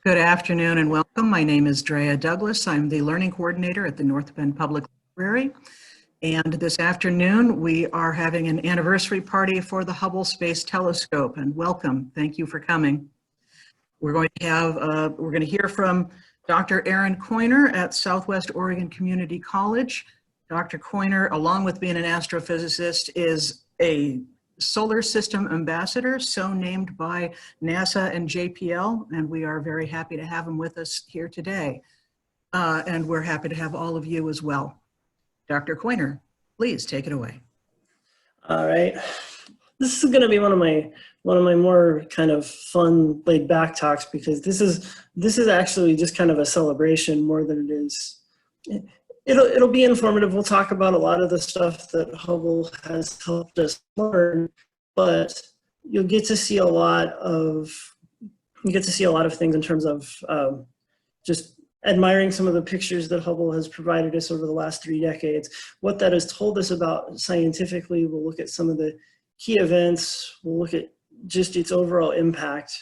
Good afternoon and welcome. My name is Drea Douglas. I'm the Learning Coordinator at the North Bend Public Library. And this afternoon, we are having an anniversary party for the Hubble Space Telescope. And welcome. Thank you for coming. We're going to hear from Dr. Aaron Coyner at Southwest Oregon Community College. Dr. Coyner, along with being an astrophysicist, is a solar system ambassador, so named by NASA and JPL, and we are very happy to have him with us here today. And we're happy to have all of you as well. Dr. Coyner, please take it away. All right. This is going to be one of my more kind of fun, laid back talks, because this is actually just kind of a celebration more than it is. It'll be informative. We'll talk about a lot of the stuff that Hubble has helped us learn, but you'll get to see a lot of things in terms of just admiring some of the pictures that Hubble has provided us over the last 3 decades, what that has told us about scientifically. We'll look at some of the key events. We'll look at just its overall impact.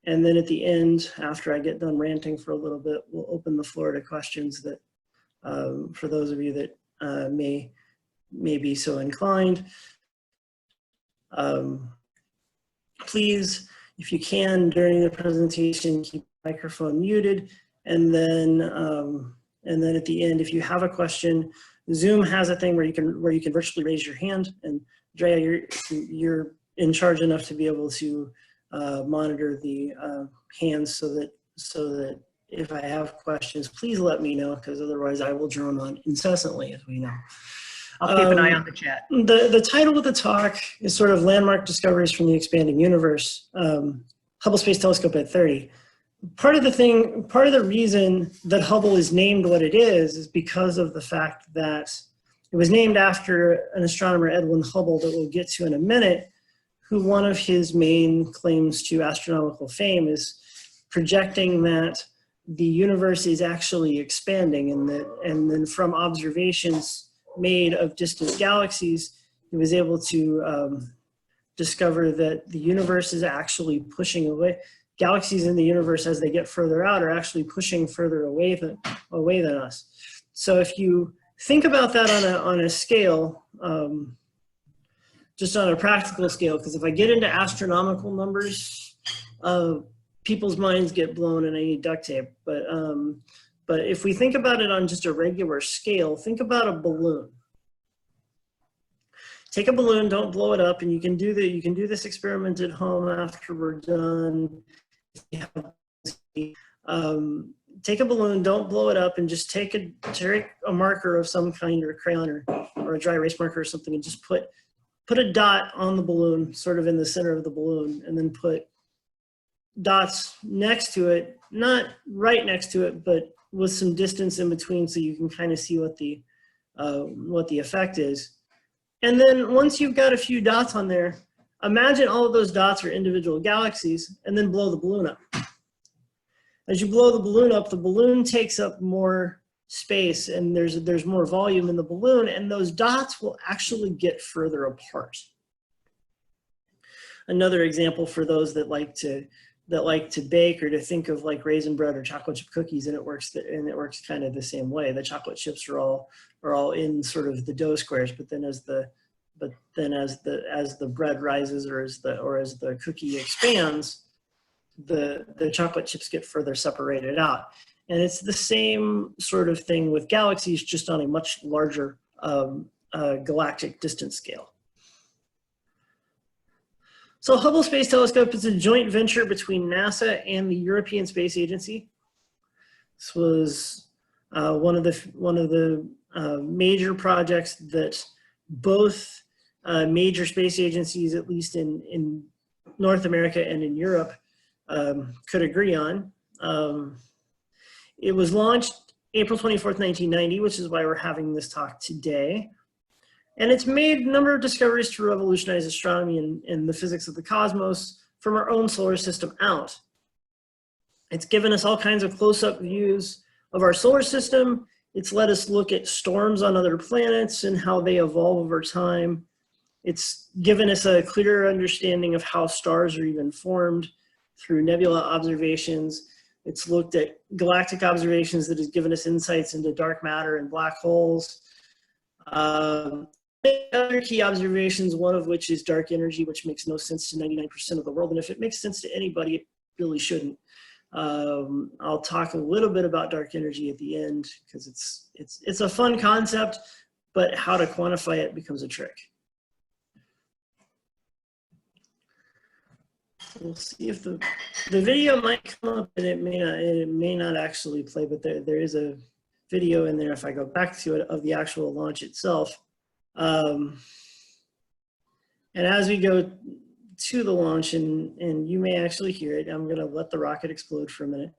And then at the end, after I get done ranting for a little bit, we'll open the floor to questions that, for those of you that may be so inclined. Please, if you can, during the presentation, keep the microphone muted. And then at the end, if you have a question, Zoom has a thing where you can virtually raise your hand. And Drea, you're in charge enough to be able to monitor the hands so that if I have questions, please let me know, because otherwise I will drone on incessantly, as we know. I'll keep an eye on the chat. The title of the talk is sort of Landmark Discoveries from the Expanding Universe, Hubble Space Telescope at 30. Part of the reason that Hubble is named what it is because of the fact that it was named after an astronomer, Edwin Hubble, that we'll get to in a minute, who one of his main claims to astronomical fame is projecting that the universe is actually expanding, and then from observations made of distant galaxies, he was able to discover that the universe is actually pushing away. Galaxies in the universe, as they get further out, are actually pushing further away than us. So if you think about that on a scale, just on a practical scale, because if I get into astronomical numbers, people's minds get blown and I need duct tape. But if we think about it on just a regular scale, think about a balloon. Take a balloon, don't blow it up, and you can do this experiment at home after we're done. Take a balloon, don't blow it up, and just take a marker of some kind, or a crayon, or a dry erase marker or something, and just put a dot on the balloon, sort of in the center of the balloon, and then put dots next to it, not right next to it, but with some distance in between, so you can kind of see what the effect is. And then once you've got a few dots on there, imagine all of those dots are individual galaxies, and then blow the balloon up. As you blow the balloon up, the balloon takes up more space, and there's more volume in the balloon, and those dots will actually get further apart. Another example for those that like to bake, or to think of like raisin bread or chocolate chip cookies, and it works kind of the same way. The chocolate chips are all in sort of the dough squares, but then as the bread rises, or as the cookie expands, the chocolate chips get further separated out. And it's the same sort of thing with galaxies, just on a much larger galactic distance scale. So Hubble Space Telescope is a joint venture between NASA and the European Space Agency. This was one of the major projects that both major space agencies, at least in North America and in Europe, could agree on. It was launched April 24th, 1990, which is why we're having this talk today. And it's made a number of discoveries to revolutionize astronomy and the physics of the cosmos from our own solar system out. It's given us all kinds of close-up views of our solar system. It's let us look at storms on other planets and how they evolve over time. It's given us a clearer understanding of how stars are even formed through nebula observations. It's looked at galactic observations that has given us insights into dark matter and black holes. Other key observations, one of which is dark energy, which makes no sense to 99% of the world. And if it makes sense to anybody, it really shouldn't. I'll talk a little bit about dark energy at the end because it's a fun concept, but how to quantify it becomes a trick. We'll see if the video might come up, and it may not actually play, but there is a video in there if I go back to it of the actual launch itself. And as we go to the launch, and you may actually hear it, I'm going to let the rocket explode for a minute.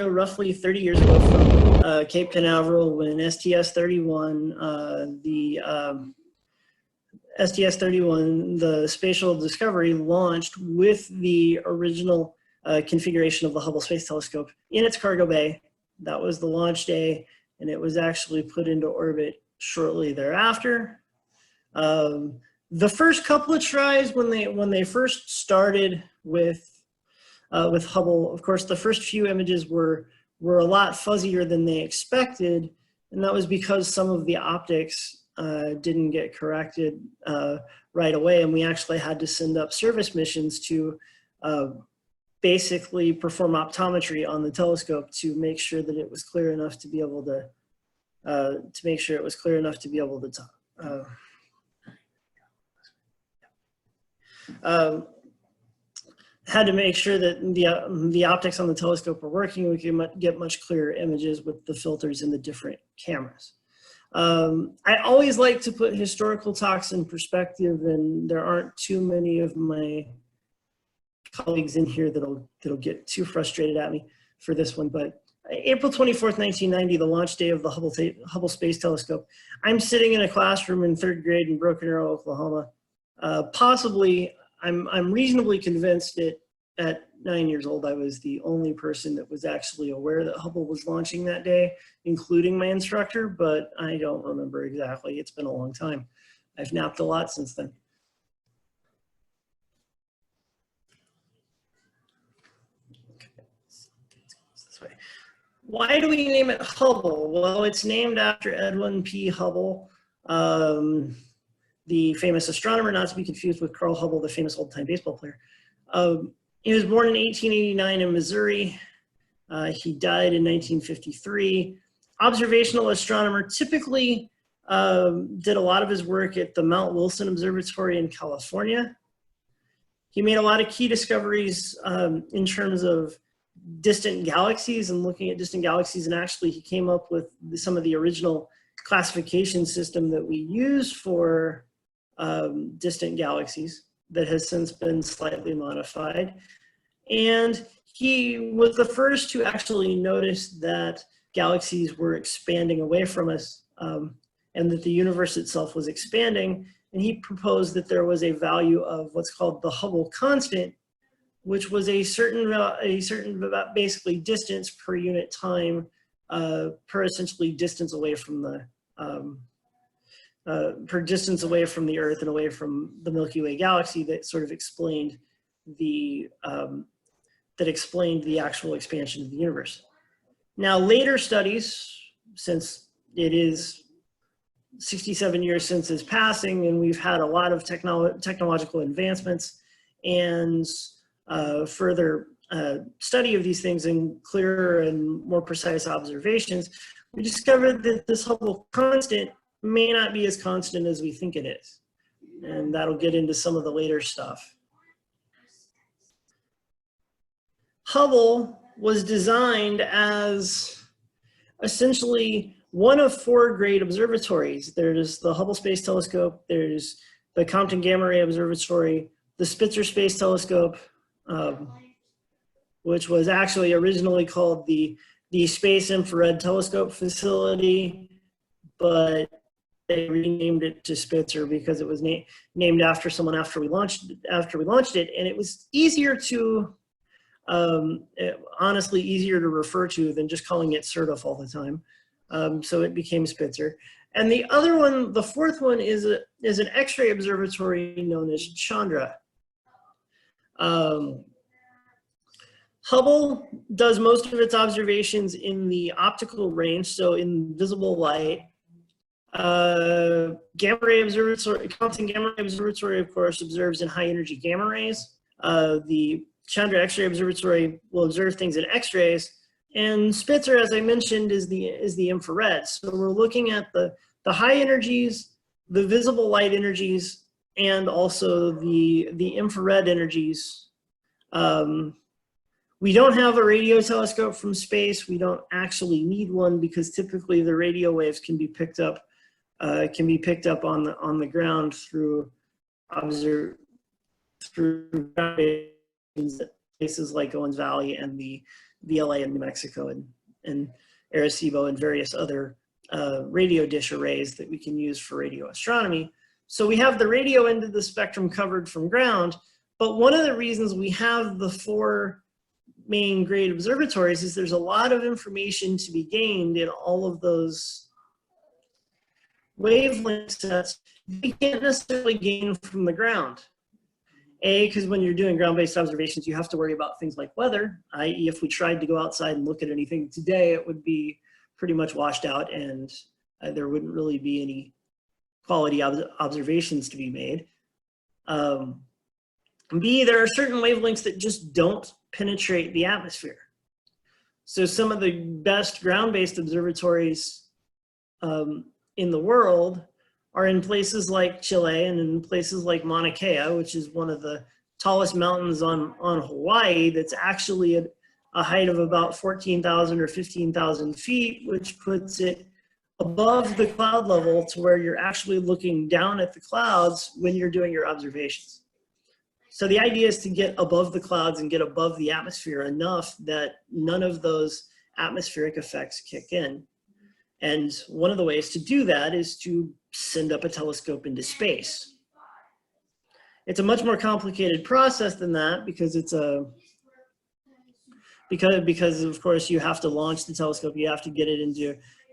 Roughly 30 years ago from Cape Canaveral when STS-31, the Spatial Discovery, launched with the original configuration of the Hubble Space Telescope in its cargo bay. That was the launch day, and it was actually put into orbit shortly thereafter. The first couple of tries when they first started with Hubble, of course, the first few images were a lot fuzzier than they expected, and that was because some of the optics didn't get corrected right away, and we actually had to send up service missions to basically perform optometry on the telescope to make sure that it was clear enough to be able to had to make sure that the optics on the telescope were working. We could get much clearer images with the filters in the different cameras. I always like to put historical talks in perspective, and there aren't too many of my colleagues in here that'll get too frustrated at me for this one. But April 24th, 1990, the launch day of the Hubble Space Telescope. I'm sitting in a classroom in 3rd grade in Broken Arrow, Oklahoma. Possibly, I'm reasonably convinced that at 9 years old, I was the only person that was actually aware that Hubble was launching that day, including my instructor, but I don't remember exactly. It's been a long time. I've napped a lot since then. Okay. This way. Why do we name it Hubble? Well, it's named after Edwin P. Hubble, the famous astronomer, not to be confused with Carl Hubble, the famous old-time baseball player. He was born in 1889 in Missouri. He died in 1953. Observational astronomer, typically did a lot of his work at the Mount Wilson Observatory in California. He made a lot of key discoveries in terms of distant galaxies and looking at distant galaxies, and actually he came up with some of the original classification system that we use for distant galaxies that has since been slightly modified. And he was the first to actually notice that galaxies were expanding away from us and that the universe itself was expanding. And he proposed that there was a value of what's called the Hubble constant, which was a certain basically distance per unit time per essentially distance away from the per distance away from the Earth and away from the Milky Way galaxy that sort of explained the actual expansion of the universe. Now, later studies, since it is 67 years since his passing, and we've had a lot of technological advancements and further study of these things and clearer and more precise observations, we discovered that this Hubble constant may not be as constant as we think it is. And that'll get into some of the later stuff. Hubble was designed as essentially one of 4 great observatories. There's the Hubble Space Telescope, there's the Compton Gamma Ray Observatory, the Spitzer Space Telescope, which was actually originally called the Space Infrared Telescope Facility, but they renamed it to Spitzer because it was named after someone after we launched it, and it was easier to honestly easier to refer to than just calling it CERTIF all the time. So it became Spitzer. And the other one, the 4th one, is an X-ray observatory known as Chandra. Hubble does most of its observations in the optical range, so in visible light. Gamma ray observatory, Compton Gamma Ray Observatory, of course, observes in high energy gamma rays. The Chandra X-ray Observatory will observe things in X-rays, and Spitzer, as I mentioned, is the infrared. So we're looking at the high energies, the visible light energies, and also the infrared energies. We don't have a radio telescope from space. We don't actually need one because typically the radio waves can be picked up on the ground through places like Owens Valley and the VLA in New Mexico and Arecibo and various other radio dish arrays that we can use for radio astronomy. So we have the radio end of the spectrum covered from ground, but one of the reasons we have the 4 main great observatories is there's a lot of information to be gained in all of those wavelength sets we can't necessarily gain from the ground. Because when you're doing ground-based observations, you have to worry about things like weather, i.e. if we tried to go outside and look at anything today, it would be pretty much washed out and there wouldn't really be any quality observations to be made. B, there are certain wavelengths that just don't penetrate the atmosphere. So some of the best ground-based observatories in the world are in places like Chile and in places like Mauna Kea, which is one of the tallest mountains on Hawaii, that's actually at a height of about 14,000 or 15,000 feet, which puts it above the cloud level to where you're actually looking down at the clouds when you're doing your observations. So the idea is to get above the clouds and get above the atmosphere enough that none of those atmospheric effects kick in. And one of the ways to do that is to send up a telescope into space. It's a much more complicated process than that because it's because of course you have to launch the telescope, you have to get it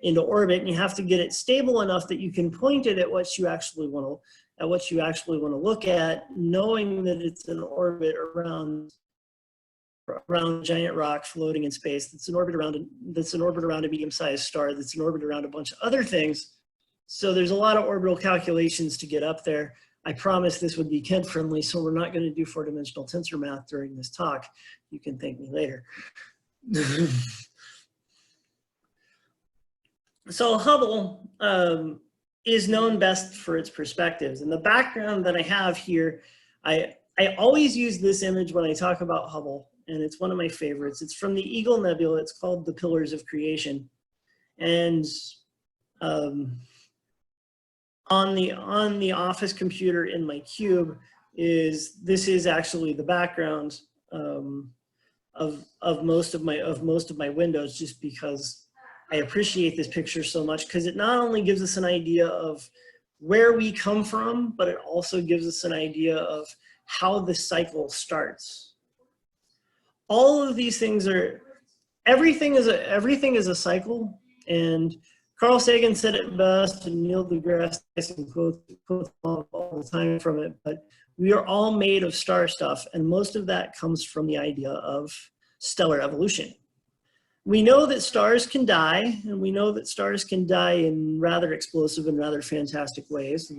into orbit, and you have to get it stable enough that you can point it at what you actually want to look at, knowing that it's in orbit around a giant rock floating in space that's in orbit around a medium-sized star that's in orbit around a bunch of other things. So there's a lot of orbital calculations to get up there. I promised this would be kid-friendly, so we're not going to do 4-dimensional tensor math during this talk. You can thank me later. So Hubble is known best for its perspectives. And the background that I have here, I always use this image when I talk about Hubble, and it's one of my favorites. It's from the Eagle Nebula. It's called the Pillars of Creation. And on the office computer in my cube this is actually the background of most of my windows, just because I appreciate this picture so much, because it not only gives us an idea of where we come from, but it also gives us an idea of how the cycle starts. All of these things everything is a cycle, and Carl Sagan said it best, and Neil deGrasse Tyson quotes all the time from it, but we are all made of star stuff, and most of that comes from the idea of stellar evolution. We know that stars can die, and we know that stars can die in rather explosive and rather fantastic ways.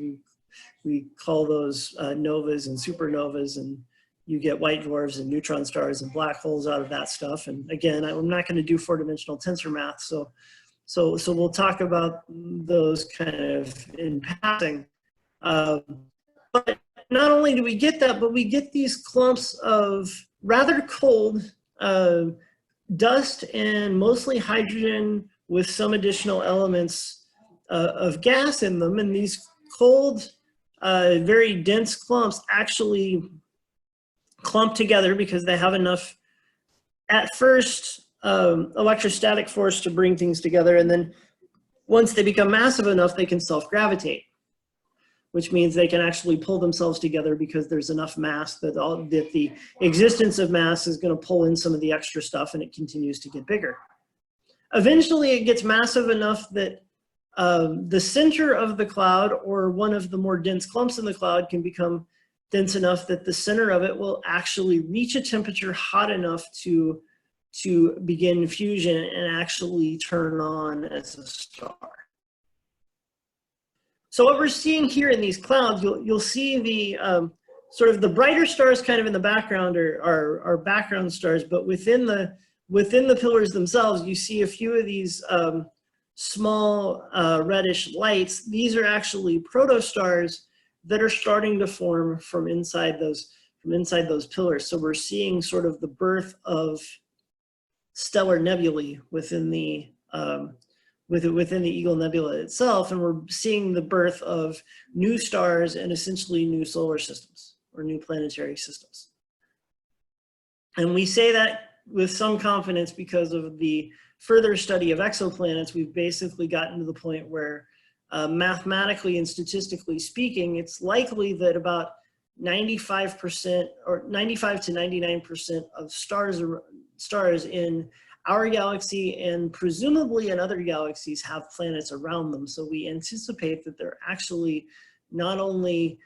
We call those novas and supernovas, and you get white dwarfs and neutron stars and black holes out of that stuff. And again, I'm not going to do 4-dimensional tensor math, so we'll talk about those kind of in passing. But not only do we get that, but we get these clumps of rather cold dust and mostly hydrogen with some additional elements of gas in them. And these cold, very dense clumps actually clump together because they have enough, at first, electrostatic force to bring things together. And then once they become massive enough, they can self-gravitate, which means they can actually pull themselves together because there's enough mass that the existence of mass is going to pull in some of the extra stuff, and it continues to get bigger. Eventually, it gets massive enough that the center of the cloud, or one of the more dense clumps in the cloud, can become dense enough that the center of it will actually reach a temperature hot enough to begin fusion and actually turn on as a star. So what we're seeing here in these clouds, you'll see the sort of the brighter stars kind of in the background are background stars, but within the pillars themselves, you see a few of these small reddish lights. These are actually protostars that are starting to form from inside those pillars. So we're seeing sort of the birth of stellar nebulae within the Eagle Nebula itself, and we're seeing the birth of new stars and essentially new solar systems or new planetary systems. And we say that with some confidence because of the further study of exoplanets. We've basically gotten to the point where mathematically and statistically speaking, it's likely that about 95% or 95 to 99% of stars in our galaxy and presumably in other galaxies have planets around them. So we anticipate that there are actually not only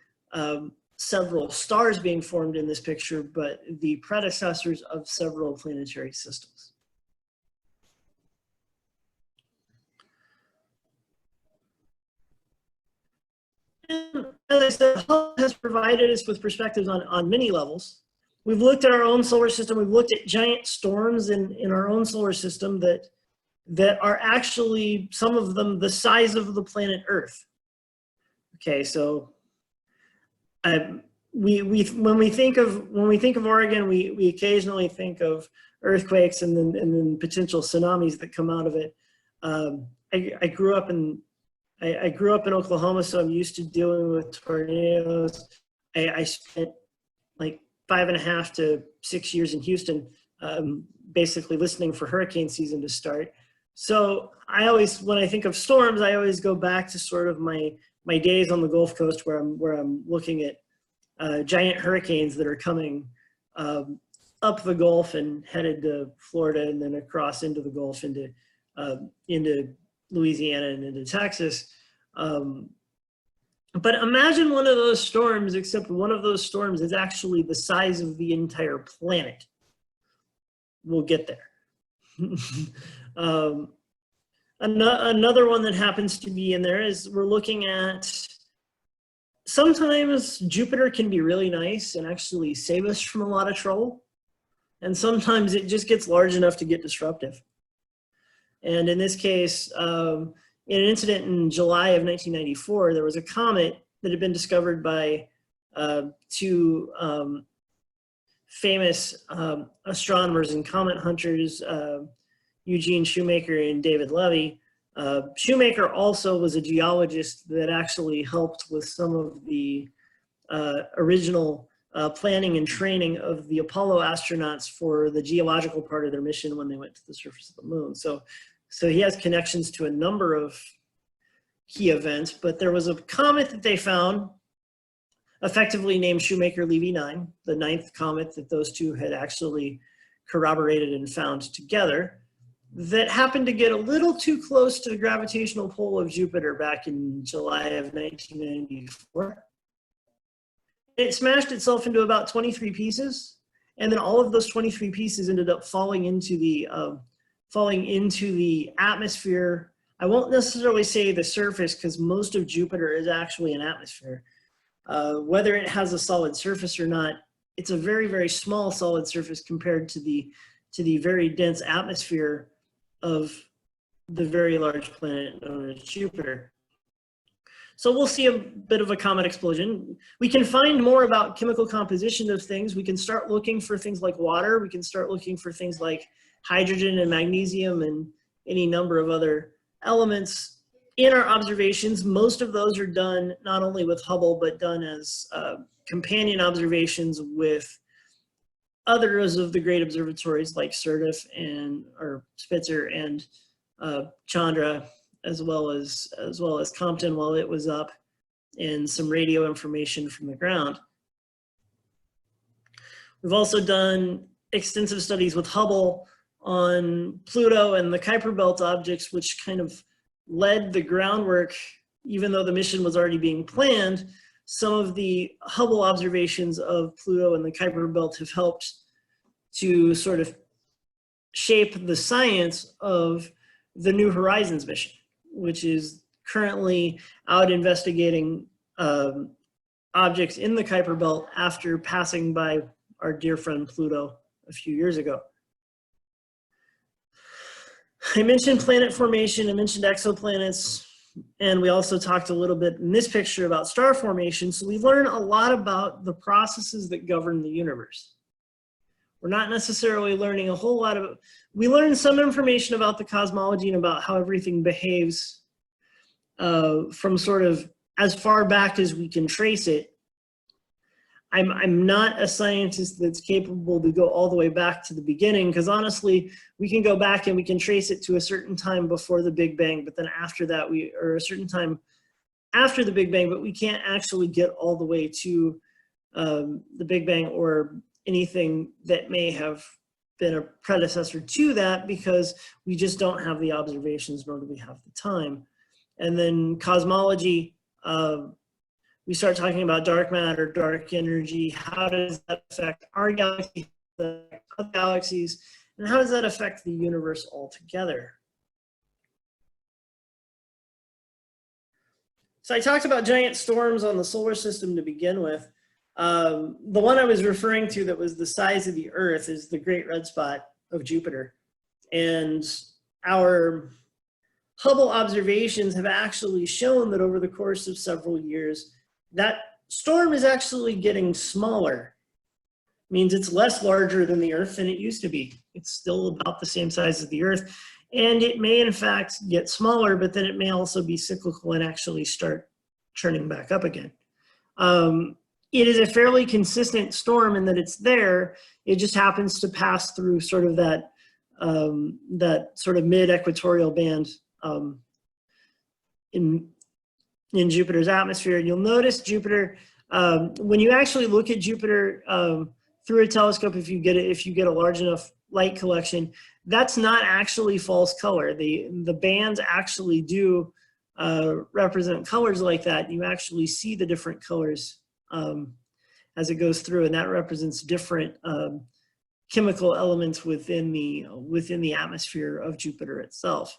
several stars being formed in this picture, but the predecessors of several planetary systems. And as I said, Hubble has provided us with perspectives on many levels. We've looked at our own solar system. We've looked at giant storms in our own solar system that are actually, some of them, the size of the planet Earth. Okay, so when we think of Oregon, we occasionally think of earthquakes and then potential tsunamis that come out of it. I grew up in Oklahoma, so I'm used to dealing with tornadoes. I spent like 5.5 to 6 years in Houston, basically listening for hurricane season to start. So when I think of storms, I always go back to sort of my days on the Gulf Coast where I'm looking at giant hurricanes that are coming up the Gulf and headed to Florida and then across into the Gulf into Louisiana and into Texas. But imagine one of those storms, except one of those storms is actually the size of the entire planet. We'll get there. Another one that happens to be in there is we're looking at, sometimes Jupiter can be really nice and actually save us from a lot of trouble. And sometimes it just gets large enough to get disruptive. And in this case, in an incident in July of 1994, there was a comet that had been discovered by two famous astronomers and comet hunters, Eugene Shoemaker and David Levy. Shoemaker also was a geologist that actually helped with some of the original planning and training of the Apollo astronauts for the geological part of their mission when they went to the surface of the moon. So he has connections to a number of key events, but there was a comet that they found, effectively named Shoemaker-Levy 9, the 9th comet that those two had actually corroborated and found together, that happened to get a little too close to the gravitational pull of Jupiter back in July of 1994. It smashed itself into about 23 pieces, and then all of those 23 pieces ended up falling into the atmosphere. I won't necessarily say the surface, because most of Jupiter is actually an atmosphere. Whether it has a solid surface or not, it's a very, very small solid surface compared to the very dense atmosphere of the very large planet known as Jupiter. So we'll see a bit of a comet explosion. We can find more about chemical composition of things. We can start looking for things like water. We can start looking for things like hydrogen and magnesium and any number of other elements in our observations. Most of those are done not only with Hubble, but done as companion observations with others of the great observatories like thirtieth or Spitzer and Chandra, as well as Compton while it was up, and some radio information from the ground. We've also done extensive studies with Hubble on Pluto and the Kuiper Belt objects, which kind of led the groundwork. Even though the mission was already being planned, some of the Hubble observations of Pluto and the Kuiper Belt have helped to sort of shape the science of the New Horizons mission, which is currently out investigating objects in the Kuiper Belt after passing by our dear friend Pluto a few years ago. I mentioned planet formation, I mentioned exoplanets, and we also talked a little bit in this picture about star formation. So we learn a lot about the processes that govern the universe. We're not necessarily learning a whole lot of, we learn some information about the cosmology and about how everything behaves from sort of as far back as we can trace it. I'm not a scientist that's capable to go all the way back to the beginning, because honestly, we can go back and we can trace it to a certain time before the Big Bang, but then after that, or a certain time after the Big Bang, but we can't actually get all the way to the Big Bang or anything that may have been a predecessor to that, because we just don't have the observations, nor do we have the time. And then cosmology, we start talking about dark matter, dark energy. How does that affect our galaxy, the other galaxies, and how does that affect the universe altogether? So I talked about giant storms on the solar system to begin with. The one I was referring to that was the size of the Earth is the Great Red Spot of Jupiter. And our Hubble observations have actually shown that over the course of several years, that storm is actually getting smaller. It means it's less larger than the Earth than it used to be. It's still about the same size as the Earth. And it may in fact get smaller, but then it may also be cyclical and actually start churning back up again. It is a fairly consistent storm in that it's there. It just happens to pass through sort of that, that sort of mid-equatorial band in Jupiter's atmosphere. And you'll notice Jupiter, when you actually look at Jupiter through a telescope, if you get a large enough light collection, that's not actually false color. The bands actually do represent colors like that. You actually see the different colors as it goes through, and that represents different chemical elements within the atmosphere of Jupiter itself.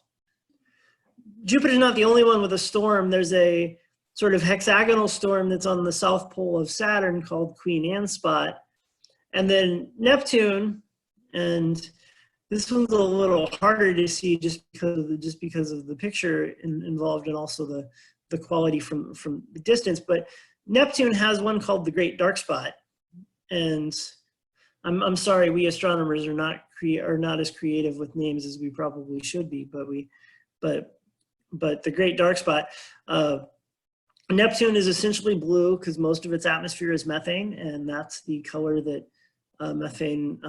Jupiter's not the only one with a storm. There's a sort of hexagonal storm that's on the south pole of Saturn called Queen Anne Spot. And then Neptune, and this one's a little harder to see just because of the picture involved, and also the quality from the distance. But Neptune has one called the Great Dark Spot. And I'm sorry, we astronomers are not as creative with names as we probably should be, but the Great Dark Spot, Neptune is essentially blue because most of its atmosphere is methane, and that's the color that methane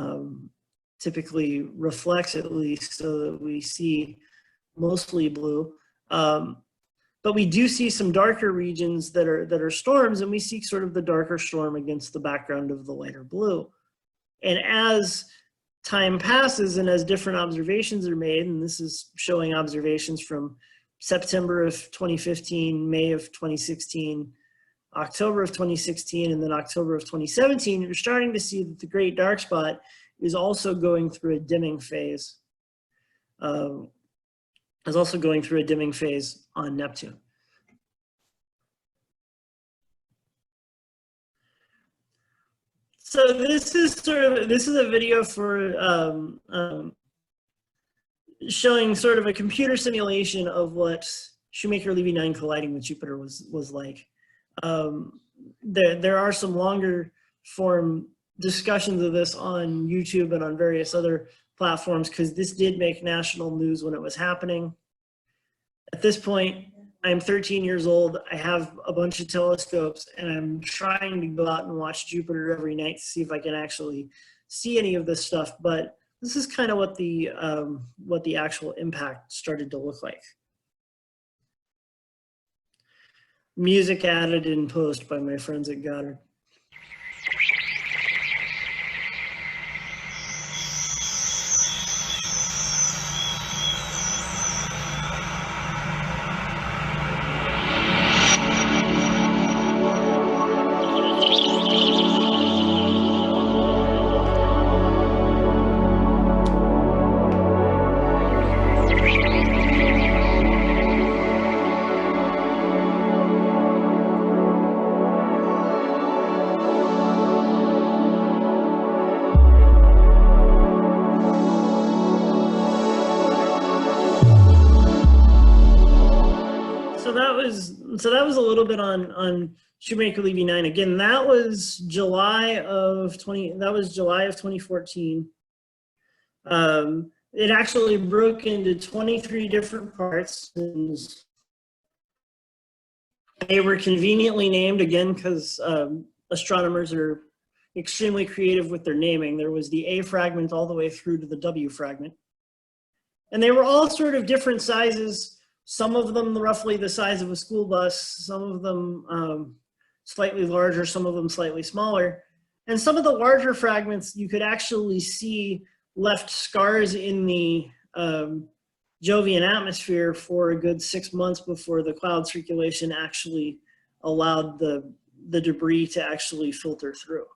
typically reflects, at least, so that we see mostly blue. But we do see some darker regions that are storms, and we see sort of the darker storm against the background of the lighter blue. And as time passes and as different observations are made, and this is showing observations from September of 2015, May of 2016, October of 2016, and then October of 2017, you're starting to see that the Great Dark Spot is also going through a dimming phase. Is also going through a dimming phase on Neptune. So this is a video for showing sort of a computer simulation of what Shoemaker-Levy 9 colliding with Jupiter was like. There are some longer form discussions of this on YouTube and on various other platforms, because this did make national news when it was happening. At this point, I'm 13 years old. I have a bunch of telescopes, and I'm trying to go out and watch Jupiter every night to see if I can actually see any of this stuff. But this is kind of what the actual impact started to look like. Music added in post by my friends at Goddard. So that was a little bit on Shoemaker Levy 9. Again, that was July of 2014. It actually broke into 23 different parts, and they were conveniently named, again, because astronomers are extremely creative with their naming. There was the A fragment all the way through to the W fragment. And they were all sort of different sizes. Some of them roughly the size of a school bus, some of them slightly larger, some of them slightly smaller. And some of the larger fragments you could actually see left scars in the Jovian atmosphere for a good 6 months before the cloud circulation actually allowed the debris to actually filter through.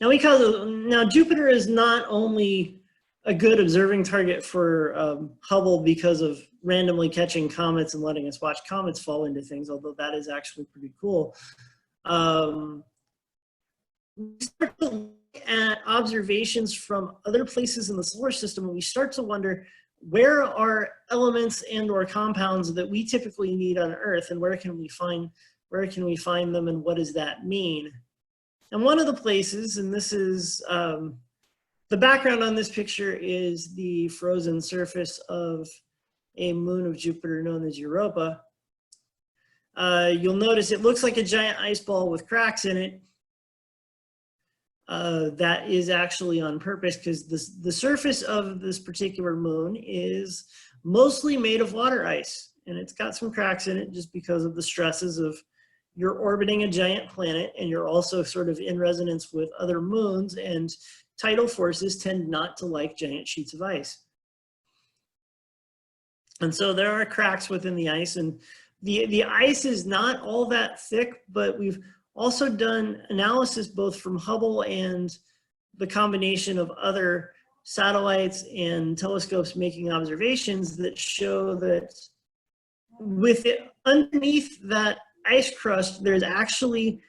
Now Jupiter is not only a good observing target for Hubble because of randomly catching comets and letting us watch comets fall into things, although that is actually pretty cool. We start to look at observations from other places in the solar system, and we start to wonder, where are elements and or compounds that we typically need on Earth, and where can we find them, and what does that mean? And one of the places, and this is the background on this picture, is the frozen surface of a moon of Jupiter known as Europa. You'll notice it looks like a giant ice ball with cracks in it. That is actually on purpose, because the surface of this particular moon is mostly made of water ice, and it's got some cracks in it just because of the stresses of you're orbiting a giant planet, and you're also sort of in resonance with other moons, and tidal forces tend not to like giant sheets of ice. And so there are cracks within the ice, and the ice is not all that thick, but we've also done analysis both from Hubble and the combination of other satellites and telescopes making observations that show that underneath that ice crust, there's actually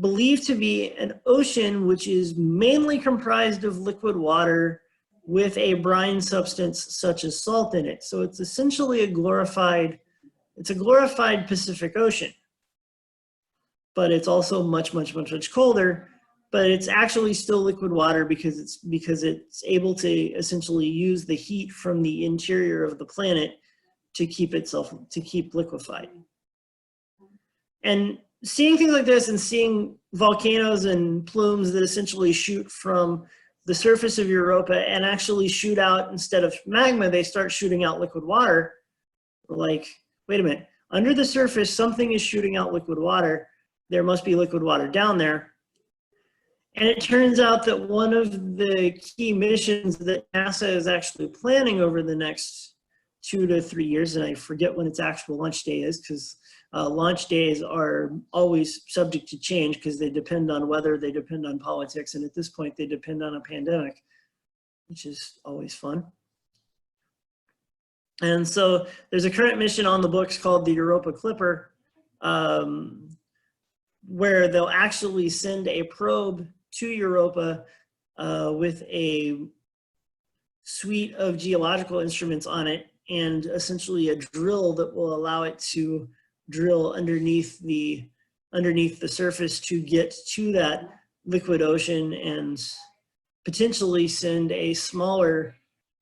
believed to be an ocean which is mainly comprised of liquid water with a brine substance such as salt in it. So it's essentially a glorified Pacific Ocean. But it's also much colder, but it's actually still liquid water because it's able to essentially use the heat from the interior of the planet to keep liquefied. And seeing things like this, and seeing volcanoes and plumes that essentially shoot from the surface of Europa and actually shoot out, instead of magma, they start shooting out liquid water. We're like, wait a minute, under the surface, something is shooting out liquid water. There must be liquid water down there. And it turns out that one of the key missions that NASA is actually planning over the next 2 to 3 years, and I forget when its actual launch day is, because launch days are always subject to change because they depend on weather, they depend on politics, and at this point they depend on a pandemic, which is always fun. And so there's a current mission on the books called the Europa Clipper, where they'll actually send a probe to Europa with a suite of geological instruments on it, and essentially a drill that will allow it to drill underneath the surface to get to that liquid ocean potentially send a smaller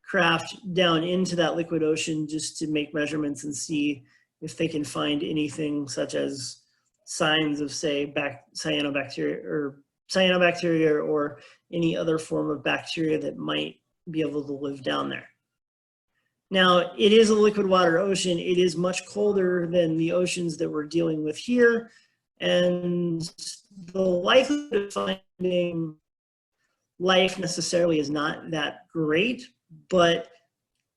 craft down into that liquid ocean just to make measurements and see if they can find anything such as signs of, say, cyanobacteria or any other form of bacteria that might be able to live down there. Now, it is a liquid water ocean. It is much colder than the oceans that we're dealing with here. And the likelihood of finding life necessarily is not that great, but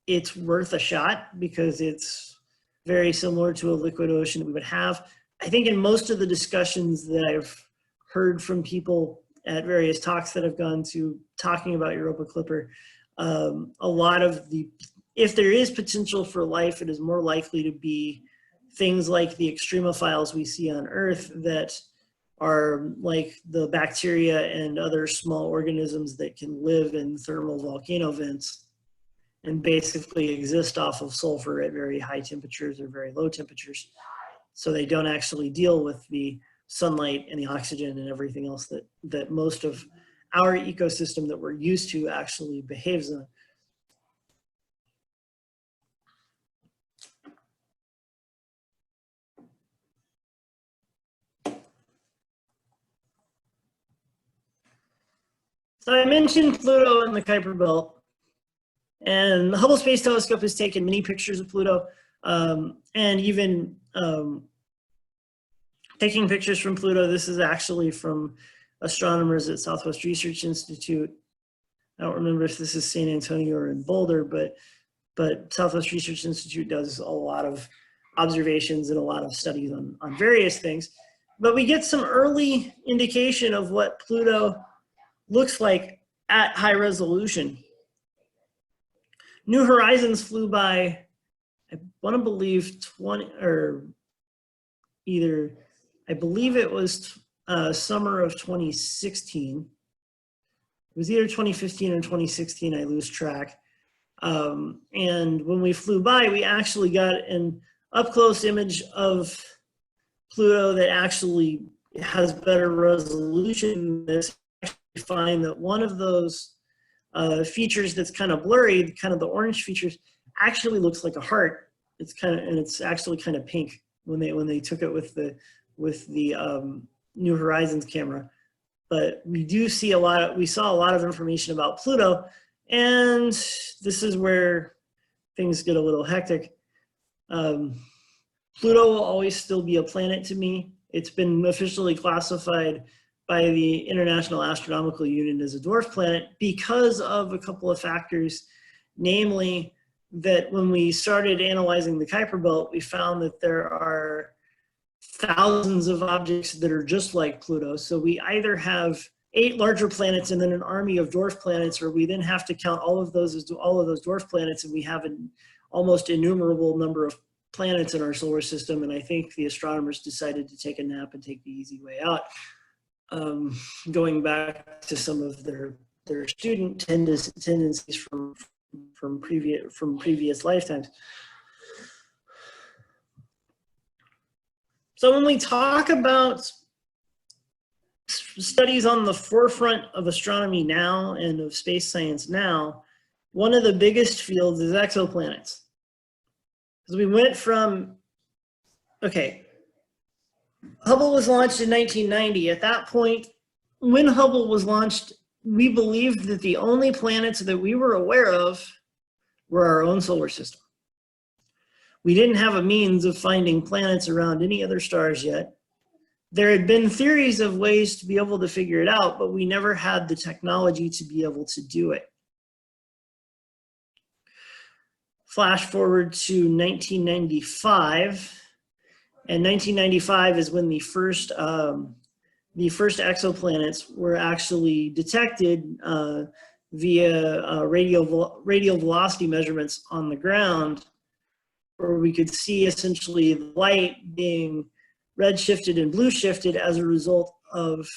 it's worth a shot because it's very similar to a liquid ocean that we would have. I think in most of the discussions that I've heard from people at various talks that I've gone to talking about Europa Clipper, a lot of if there is potential for life, it is more likely to be things like the extremophiles we see on Earth that are like the bacteria and other small organisms that can live in thermal volcano vents and basically exist off of sulfur at very high temperatures or very low temperatures. So they don't actually deal with the sunlight and the oxygen and everything else that most of our ecosystem that we're used to actually behaves on. So I mentioned Pluto and the Kuiper Belt, and the Hubble Space Telescope has taken many pictures of Pluto, and even taking pictures from Pluto. This is actually from astronomers at Southwest Research Institute. I don't remember if this is San Antonio or in Boulder, but Southwest Research Institute does a lot of observations and a lot of studies on various things. But we get some early indication of what Pluto looks like at high resolution. New Horizons flew by, I want to believe I believe it was summer of 2016. It was either 2015 or 2016, I lose track. And when we flew by, we actually got an up-close image of Pluto that actually has better resolution than this. Find that one of those features that's kind of blurry, kind of the orange features, actually looks like a heart. It's actually kind of pink when they took it with the New Horizons camera. But we saw a lot of information about Pluto, and this is where things get a little hectic. Pluto will always still be a planet to me. It's been officially classified by the International Astronomical Union as a dwarf planet because of a couple of factors, namely that when we started analyzing the Kuiper Belt, we found that there are thousands of objects that are just like Pluto. So we either have 8 larger planets and then an army of dwarf planets, or we then have to count all of those dwarf planets, and we have an almost innumerable number of planets in our solar system. And I think the astronomers decided to take a nap and take the easy way out. Going back to some of their student tendencies from previous lifetimes. So when we talk about studies on the forefront of astronomy now and of space science now, one of the biggest fields is exoplanets. Because we went from, okay, Hubble was launched in 1990. At that point, when Hubble was launched, we believed that the only planets that we were aware of were our own solar system. We didn't have a means of finding planets around any other stars yet. There had been theories of ways to be able to figure it out, but we never had the technology to be able to do it. Flash forward to 1995. And 1995 is when the first exoplanets were actually detected via radial velocity measurements on the ground, where we could see essentially light being red shifted and blue shifted as a result of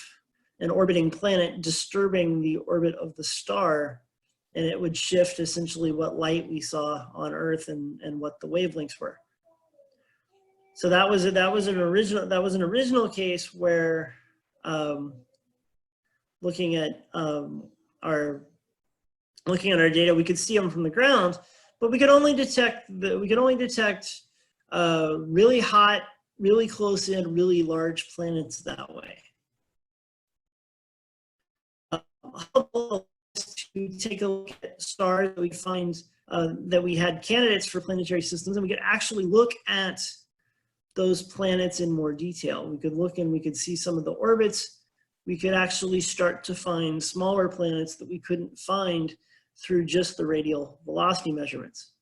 an orbiting planet disturbing the orbit of the star, and it would shift essentially what light we saw on Earth and what the wavelengths were. So that was an original case where looking at looking at our data, we could see them from the ground, but we could only detect really hot, really close in, really large planets that way. Hubble to take a look at stars that we find that we had candidates for planetary systems, and we could actually look at those planets in more detail. We could look and we could see some of the orbits. We could actually start to find smaller planets that we couldn't find through just the radial velocity measurements.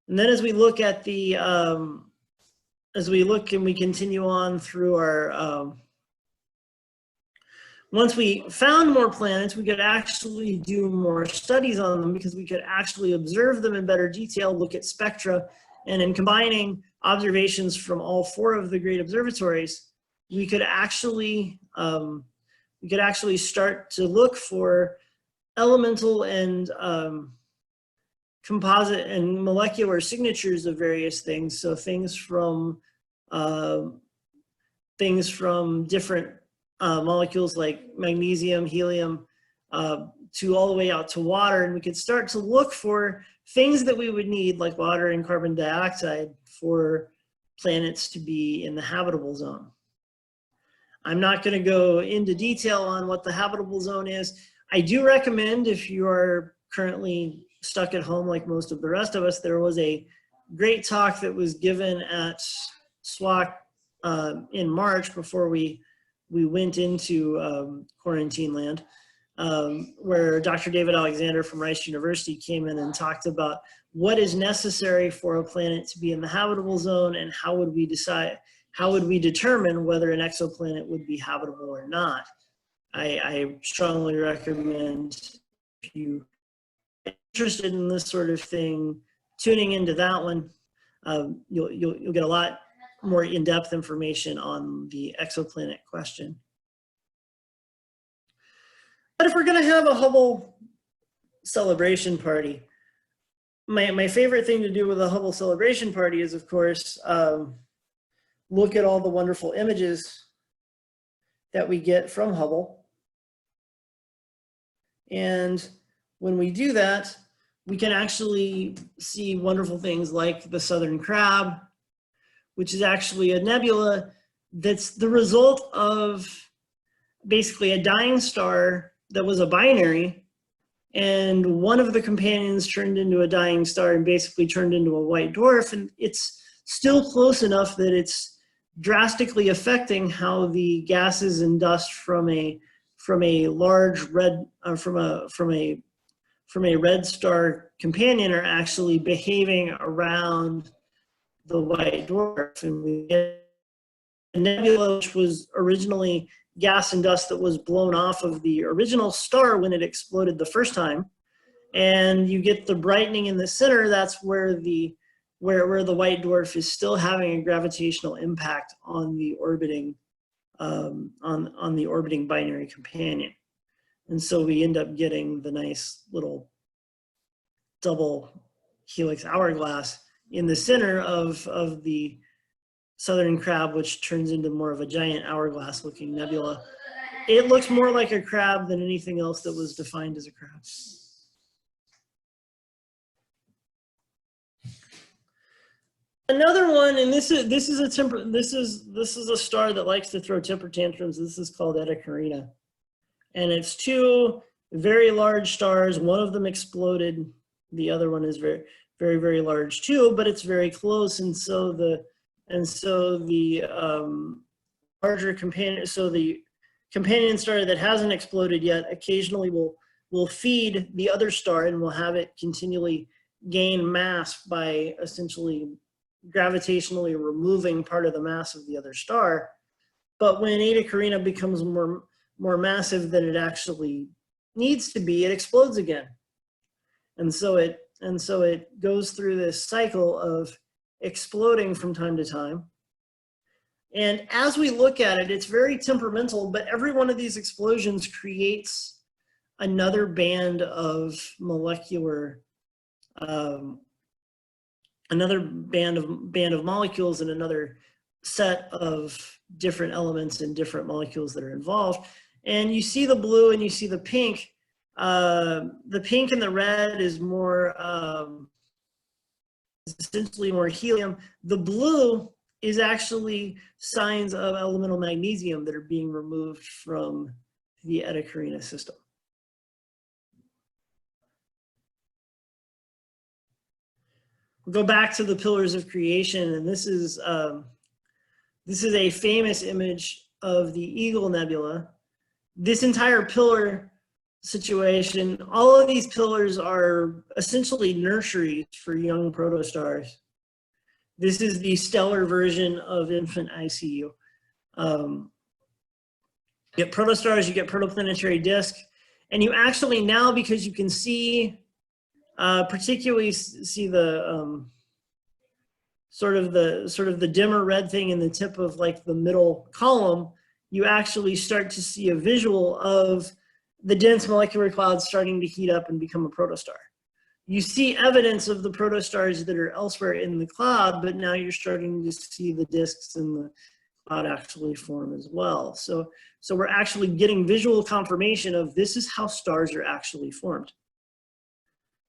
And then as we look at the, as we look and we continue on through our, once we found more planets, we could actually do more studies on them because we could actually observe them in better detail, look at spectra, and in combining observations from all 4 of the great observatories, we could actually start to look for elemental and composite and molecular signatures of various things. So things from different molecules like magnesium, helium, to all the way out to water. And we could start to look for things that we would need, like water and carbon dioxide, for planets to be in the habitable zone. I'm not going to go into detail on what the habitable zone is. I do recommend, if you are currently stuck at home like most of the rest of us, there was a great talk that was given at SWAC in March before we went into quarantine land, where Dr. David Alexander from Rice University came in and talked about what is necessary for a planet to be in the habitable zone and how would we determine whether an exoplanet would be habitable or not. I strongly recommend, if you're interested in this sort of thing, tuning into that one. You'll get a lot more in-depth information on the exoplanet question. But if we're going to have a Hubble celebration party, my favorite thing to do with a Hubble celebration party is, of course, look at all the wonderful images that we get from Hubble. And when we do that, we can actually see wonderful things like the Southern Crab, which is actually a nebula that's the result of basically a dying star that was a binary, and one of the companions turned into a dying star and basically turned into a white dwarf, and it's still close enough that it's drastically affecting how the gases and dust from a large red from a red star companion are actually behaving around the white dwarf. And we get a nebula which was originally gas and dust that was blown off of the original star when it exploded the first time, and you get the brightening in the center. That's where the white dwarf is still having a gravitational impact on the orbiting on the orbiting binary companion. And so we end up getting the nice little double helix hourglass in the center of the Southern Crab, which turns into more of a giant hourglass looking nebula. It looks more like a crab than anything else that was defined as a crab. Another one, and this is a star that likes to throw temper tantrums. This is called Eta Carina, and it's 2 very large stars. One of them exploded. The other one is very, very, very large too, but it's very close. And so the larger companion, so the companion star that hasn't exploded yet, occasionally will feed the other star and will have it continually gain mass by essentially gravitationally removing part of the mass of the other star. But when Eta Carina becomes more massive than it actually needs to be, it explodes again. And so it goes through this cycle of exploding from time to time. And as we look at it, it's very temperamental, but every one of these explosions creates another band of molecular another band of molecules and another set of different elements and different molecules that are involved. And you see the blue and you see the pink. The pink and the red is more, essentially more helium. The blue is actually signs of elemental magnesium that are being removed from the Eta Carina system. We'll go back to the pillars of creation, and this is a famous image of the Eagle Nebula. This entire pillar situation, all of these pillars are essentially nurseries for young protostars. This is the stellar version of infant ICU. You get protostars, you get protoplanetary disk, and you actually now, because you can see, particularly see the sort of the dimmer red thing in the tip of like the middle column, you actually start to see a visual of the dense molecular clouds starting to heat up and become a protostar. You see evidence of the protostars that are elsewhere in the cloud, but now you're starting to see the disks in the cloud actually form as well. So we're actually getting visual confirmation of this is how stars are actually formed.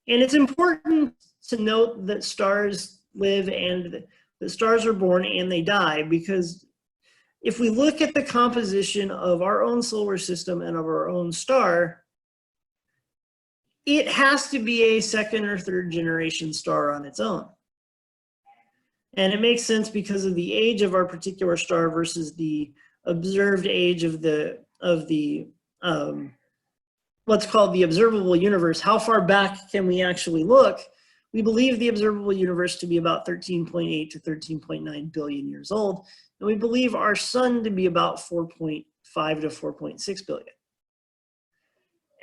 And it's important to note that stars live and that stars are born and they die, because if we look at the composition of our own solar system and of our own star, it has to be a second or third generation star on its own. And it makes sense because of the age of our particular star versus the observed age of what's called the observable universe. How far back can we actually look? We believe the observable universe to be about 13.8 to 13.9 billion years old. And we believe our sun to be about 4.5 to 4.6 billion.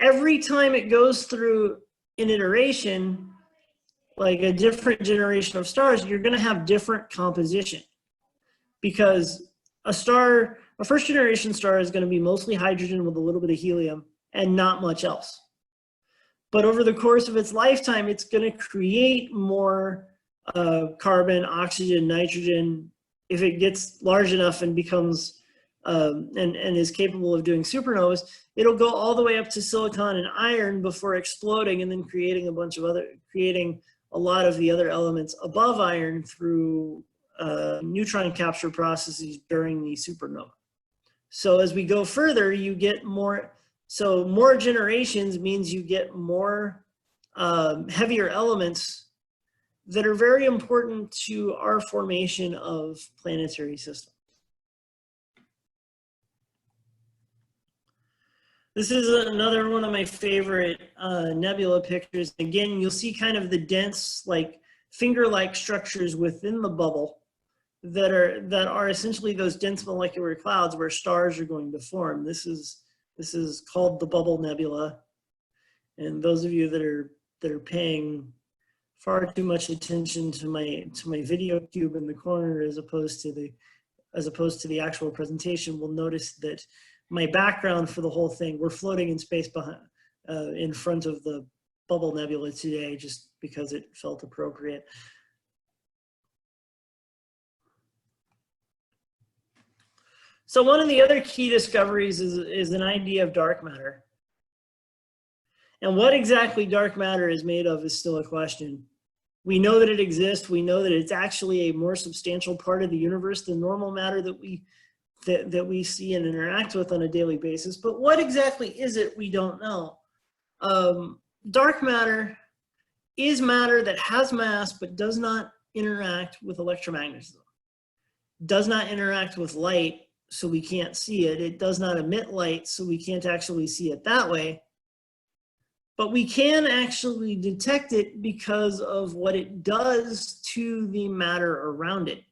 Every time it goes through an iteration, like a different generation of stars, you're going to have different composition, because a first generation star is going to be mostly hydrogen with a little bit of helium and not much else. But over the course of its lifetime, it's going to create more carbon, oxygen, nitrogen. If it gets large enough and becomes and is capable of doing supernovas, it'll go all the way up to silicon and iron before exploding and then creating a lot of the other elements above iron through neutron capture processes during the supernova. So as we go further, you get more. So more generations means you get more heavier elements that are very important to our formation of planetary systems. This is another one of my favorite nebula pictures. Again, you'll see kind of the dense, like finger-like structures within the bubble that are essentially those dense molecular clouds where stars are going to form. This is called the Bubble Nebula. And those of you that are paying far too much attention to my video cube in the corner as opposed to the actual presentation will notice that my background for the whole thing, we're floating in space behind, in front of the Bubble Nebula today, just because it felt appropriate. So one of the other key discoveries is an idea of dark matter. And what exactly dark matter is made of is still a question. We know that it exists. We know that it's actually a more substantial part of the universe than normal matter that we see and interact with on a daily basis. But what exactly is it? We don't know. Dark matter is matter that has mass but does not interact with electromagnetism, does not interact with light, so we can't see it. It does not emit light, so we can't actually see it that way. But we can actually detect it because of what it does to the matter around it.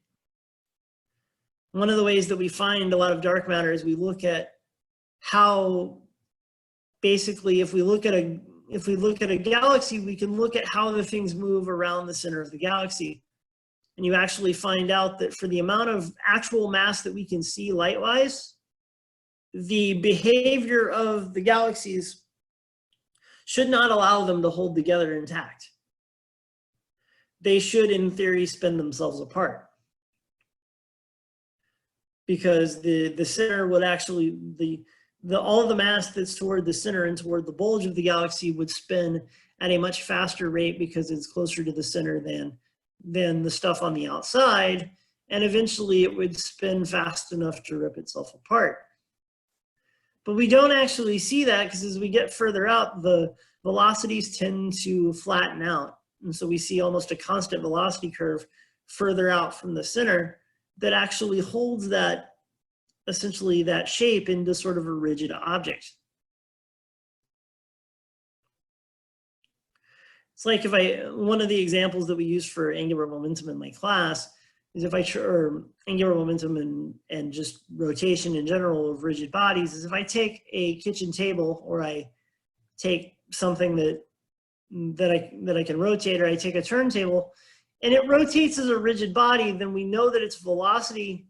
One of the ways that we find a lot of dark matter is we look at how, basically, if we look at a galaxy, we can look at how the things move around the center of the galaxy. And you actually find out that for the amount of actual mass that we can see light-wise, the behavior of the galaxies should not allow them to hold together intact. They should, in theory, spin themselves apart. Because the center would actually, all of the mass that's toward the center and toward the bulge of the galaxy would spin at a much faster rate because it's closer to the center than the stuff on the outside, and eventually it would spin fast enough to rip itself apart. But we don't actually see that because as we get further out, the velocities tend to flatten out. And so we see almost a constant velocity curve further out from the center that actually holds that, essentially that shape into sort of a rigid object. It's like one of the examples that we use for angular momentum in my class is if or angular momentum and just rotation in general of rigid bodies, is if I take a kitchen table or I take something that I can rotate, or I take a turntable and it rotates as a rigid body, then we know that its velocity,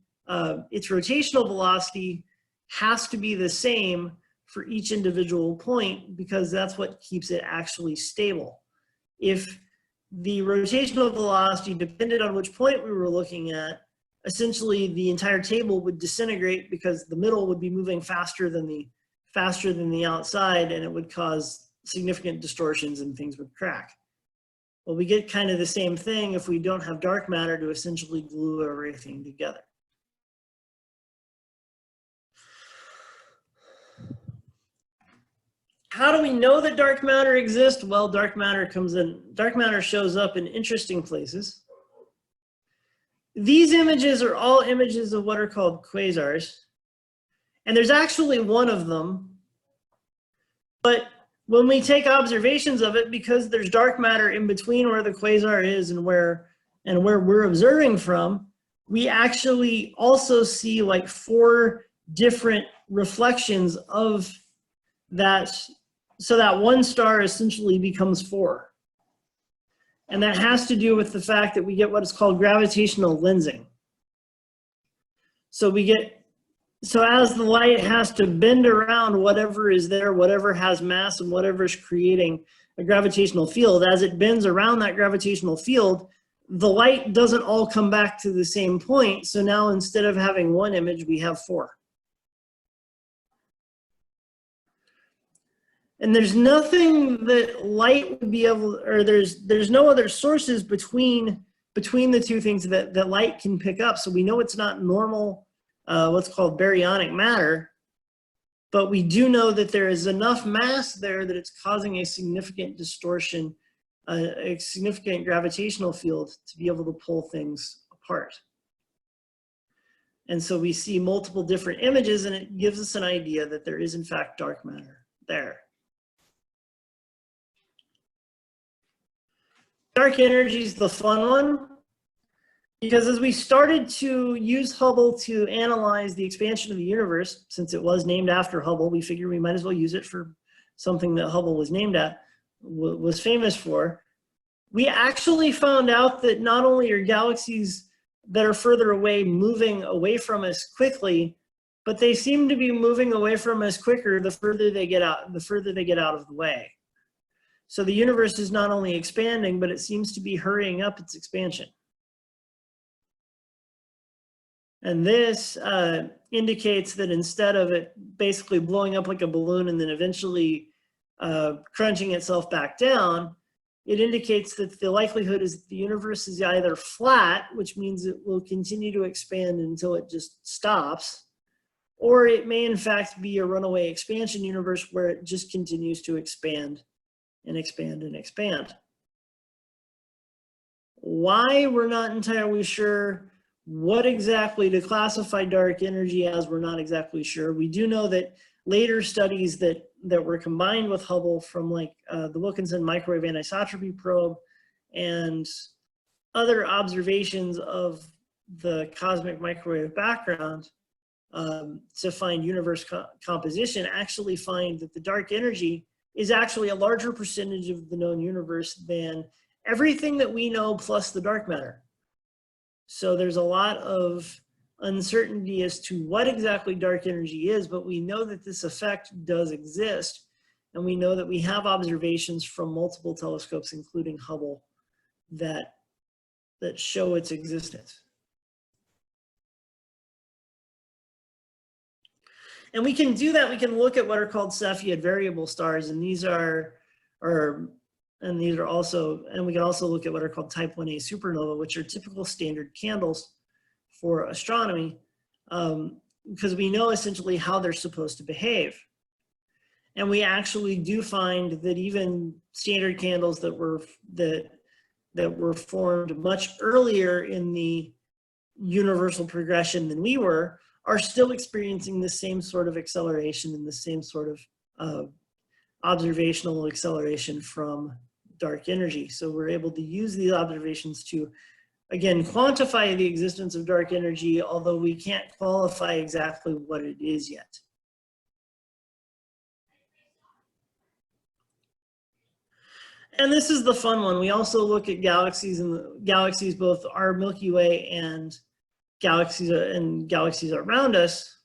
its rotational velocity has to be the same for each individual point because that's what keeps it actually stable. If the rotational velocity depended on which point we were looking at, essentially the entire table would disintegrate because the middle would be moving faster than the outside, and it would cause significant distortions and things would crack. Well, we get kind of the same thing if we don't have dark matter to essentially glue everything together. How do we know that dark matter exists? Well, dark matter shows up in interesting places. These images are all images of what are called quasars. And there's actually one of them. But when we take observations of it, because there's dark matter in between where the quasar is and where we're observing from, we actually also see like 4 different reflections of that. So that one star essentially becomes 4. And that has to do with the fact that we get what is called gravitational lensing. So as the light has to bend around whatever is there, whatever has mass and whatever is creating a gravitational field, as it bends around that gravitational field, the light doesn't all come back to the same point. So now instead of having 1 image, we have 4. And there's nothing that light would be able, or there's no other sources between the two things that light can pick up. So we know it's not normal, what's called baryonic matter, but we do know that there is enough mass there that it's causing a significant distortion, a significant gravitational field to be able to pull things apart. And so we see multiple different images, and it gives us an idea that there is in fact dark matter there. Dark energy is the fun one, because as we started to use Hubble to analyze the expansion of the universe, since it was named after Hubble, we figured we might as well use it for something that Hubble was named at, was famous for. We actually found out that not only are galaxies that are further away moving away from us quickly, but they seem to be moving away from us quicker the further they get out of the way. So the universe is not only expanding, but it seems to be hurrying up its expansion. And this indicates that instead of it basically blowing up like a balloon and then eventually crunching itself back down, it indicates that the likelihood is that the universe is either flat, which means it will continue to expand until it just stops, or it may in fact be a runaway expansion universe where it just continues to expand and expand and expand. Why, we're not entirely sure. What exactly to classify dark energy as, we're not exactly sure. We do know that later studies that were combined with Hubble from like the Wilkinson microwave anisotropy probe and other observations of the cosmic microwave background to find universe composition actually find that the dark energy is actually a larger percentage of the known universe than everything that we know plus the dark matter. So there's a lot of uncertainty as to what exactly dark energy is, but we know that this effect does exist. And we know that we have observations from multiple telescopes, including Hubble, that show its existence. And we can do that. We can look at what are called Cepheid variable stars, and these are, and we can also look at what are called type 1a supernova, which are typical standard candles for astronomy, because we know essentially how they're supposed to behave. And we actually do find that even standard candles that were formed much earlier in the universal progression than we were, are still experiencing the same sort of acceleration and the same sort of observational acceleration from dark energy. So we're able to use these observations to, again, quantify the existence of dark energy, although we can't qualify exactly what it is yet. And this is the fun one. We also look at galaxies, and the galaxies, both our Milky Way and galaxies around us.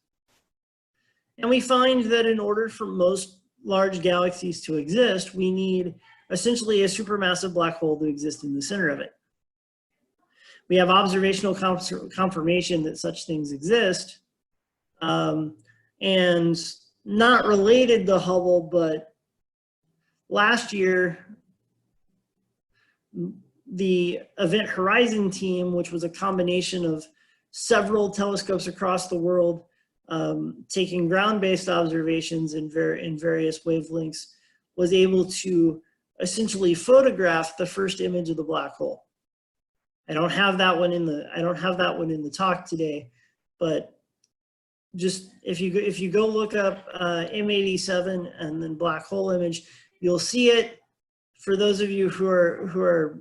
And we find that in order for most large galaxies to exist, we need essentially a supermassive black hole to exist in the center of it. We have observational confirmation that such things exist, and not related to Hubble, but last year, the Event Horizon team, which was a combination of several telescopes across the world, taking ground-based observations in various wavelengths, was able to essentially photograph the first image of the black hole. I don't have that one in the talk today, but just if you go look up M87 and then black hole image, you'll see it. For those of you who are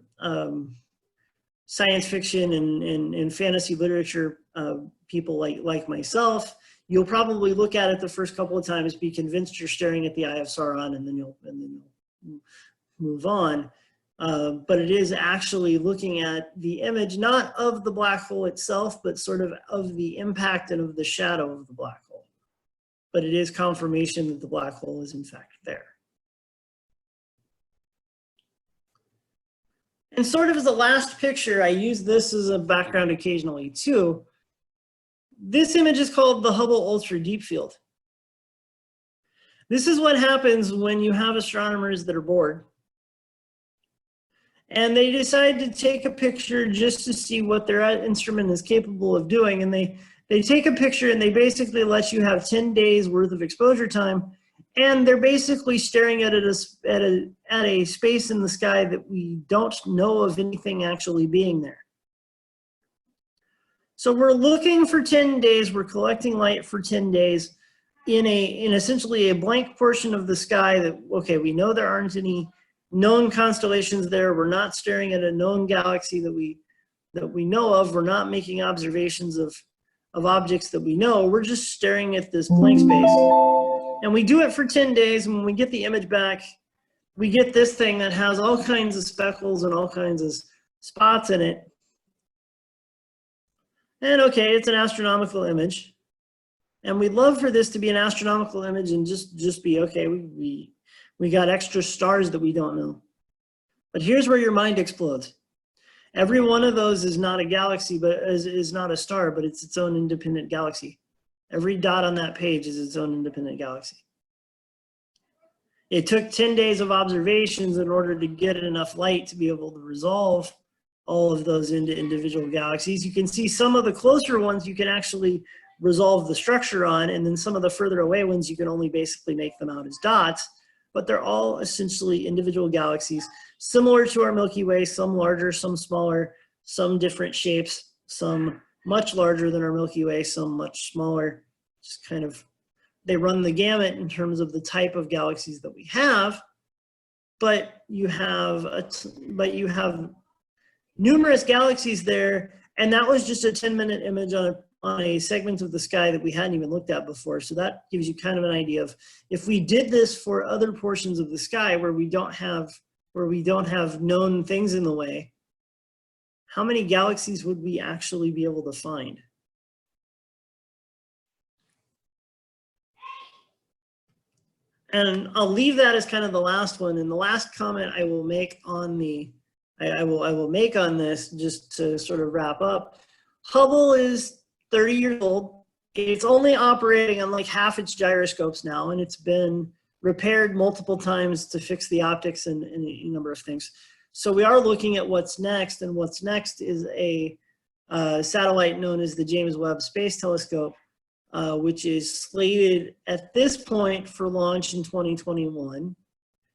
science fiction and fantasy literature people like myself, you'll probably look at it the first couple of times, be convinced you're staring at the Eye of Sauron, and then you'll move on. But it is actually looking at the image, not of the black hole itself, but sort of the impact and of the shadow of the black hole. But it is confirmation that the black hole is in fact there. And sort of as a last picture, I use this as a background occasionally too. This image is called the Hubble Ultra Deep Field. This is what happens when you have astronomers that are bored and they decide to take a picture just to see what their instrument is capable of doing. And they take a picture and they basically let you have 10 days worth of exposure time. And they're basically staring at a space in the sky that we don't know of anything actually being there. So we're looking for 10 days, we're collecting light for 10 days in essentially a blank portion of the sky that, okay, we know there aren't any known constellations there. We're not staring at a known galaxy that we know of. We're not making observations of objects that we know. We're just staring at this blank space. And we do it for 10 days, and when we get the image back, we get this thing that has all kinds of speckles and all kinds of spots in it. And okay, it's an astronomical image. And we'd love for this to be an astronomical image and just be, okay, we got extra stars that we don't know. But here's where your mind explodes. Every one of those is not a galaxy, but is not a star, but it's its own independent galaxy. Every dot on that page is its own independent galaxy. It took 10 days of observations in order to get enough light to be able to resolve all of those into individual galaxies. You can see some of the closer ones you can actually resolve the structure on, and then some of the further away ones you can only basically make them out as dots, but they're all essentially individual galaxies, similar to our Milky Way, some larger, some smaller, some different shapes, some much larger than our Milky Way, some much smaller. Just kind of, they run the gamut in terms of the type of galaxies that we have, but you have numerous galaxies there, and that was just a 10-minute image on a segment of the sky that we hadn't even looked at before. So that gives you kind of an idea of, if we did this for other portions of the sky where we don't have known things in the way, how many galaxies would we actually be able to find? And I'll leave that as kind of the last one. And the last comment I will make on I will make on this, just to sort of wrap up. Hubble is 30 years old. it's only operating on like half its gyroscopes now, and it's been repaired multiple times to fix the optics and a number of things. So we are looking at what's next, and what's next is a satellite known as the James Webb Space Telescope, which is slated at this point for launch in 2021.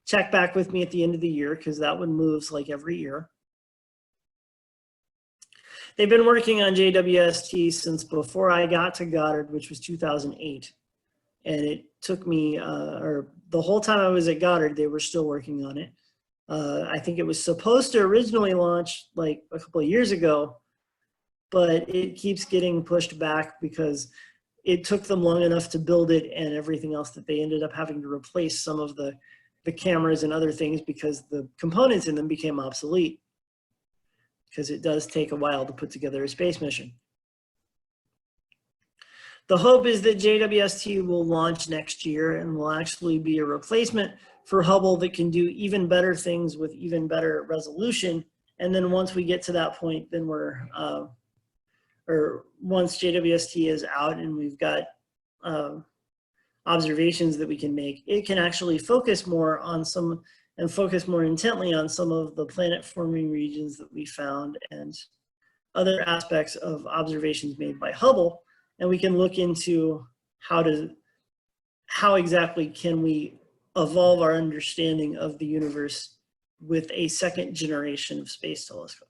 Check back with me at the end of the year, because that one moves like every year. They've been working on JWST since before I got to Goddard, which was 2008. And it took me, or the whole time I was at Goddard, they were still working on it. I think it was supposed to originally launch like a couple of years ago, but it keeps getting pushed back because it took them long enough to build it and everything else that they ended up having to replace some of the cameras and other things because the components in them became obsolete, because it does take a while to put together a space mission. The hope is that JWST will launch next year and will actually be a replacement for Hubble that can do even better things with even better resolution. And then once we get to that point, then we're, or once JWST is out and we've got observations that we can make, it can actually focus more on some, and focus more intently on some of the planet forming regions that we found and other aspects of observations made by Hubble. And we can look into how exactly can we evolve our understanding of the universe with a second generation of space telescope.